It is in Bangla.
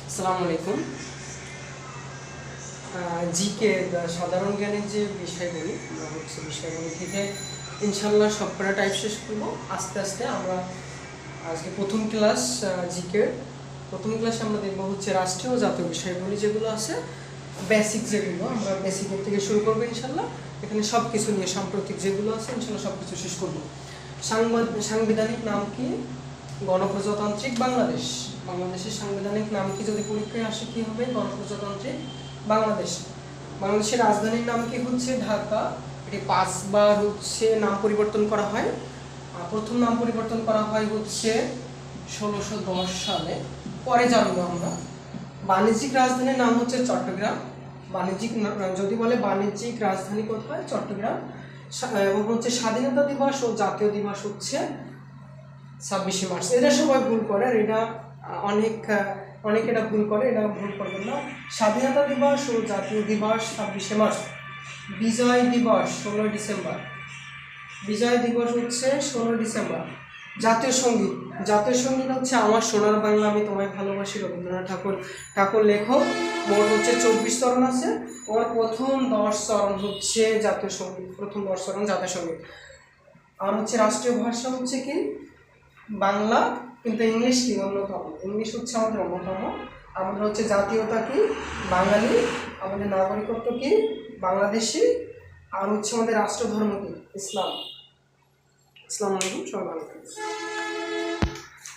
আসসালামু আলাইকুম। জিকে সাধারণ জ্ঞানের যে বিষয়গুলি আমরা বিষয়গুলি থেকে ইনশাল্লাহ সবকটা টাইপ শেষ করবো আস্তে আস্তে। আমরা আজকে প্রথম ক্লাস জিকে প্রথম ক্লাসে আমরা দেখবো রাষ্ট্রীয় জাতীয় বিষয়গুলি যেগুলো আছে বেসিক, যেগুলো আমরা বেসিকের থেকে শুরু করবো ইনশাল্লাহ। এখানে সব কিছু নিয়ে সাম্প্রতিক যেগুলো আছে ইনশাল্লাহ সব কিছু শেষ করবো। সাংবিধানিক নাম কি? গণপ্রজাতান্ত্রিক বাংলাদেশ। বাংলাদেশের সাংবিধানিক নাম কি যদি পরীক্ষায় আসে কি হবে? গণপ্রজাতান্ত্রিক বাংলাদেশ। বাংলাদেশের রাজধানীর নাম কি? ঢাকা। এটি 5 বার নাম পরিবর্তন করা হয়। প্রথম নাম পরিবর্তন করা হয় 1610 সালে, পরে জানবো আমরা। বাণিজ্যিক রাজধানীর নাম চট্টগ্রাম। যদি বলে বাণিজ্যিক রাজধানী কোথায়? চট্টগ্রাম। এবং স্বাধীনতা দিবস ও জাতীয় দিবস 26শে মার্চ। এটা সবাই ভুল করে, আর এটা অনেকে এটা ভুল করে, এটা ভুল করবেন না। স্বাধীনতা দিবস ও জাতীয় দিবস 26শে মার্চ। বিজয় দিবস 16 ডিসেম্বর। বিজয় দিবস 16 ডিসেম্বর। জাতীয় সঙ্গীত আমার সোনার বাংলা আমি তোমায় ভালোবাসি, রবীন্দ্রনাথ ঠাকুর লেখক। মোট 24 চরণ আছে। ওর প্রথম 10 চরণ জাতীয় সঙ্গীত, প্রথম 10 চরণ জাতীয় সঙ্গীত। আর রাষ্ট্রীয় ভাষা কি? বাংলা, কিন্তু ইংলিশ কি? অন্যতম। ইংলিশ আমাদের অন্যতম। আমাদের জাতীয়তা কি? বাঙালি। আমাদের নাগরিকত্ব কি? বাংলাদেশি। আর আমাদের রাষ্ট্র ধর্ম কি? ইসলাম। আসসালামু আলাইকুম, সবাই ভালো থাকবেন।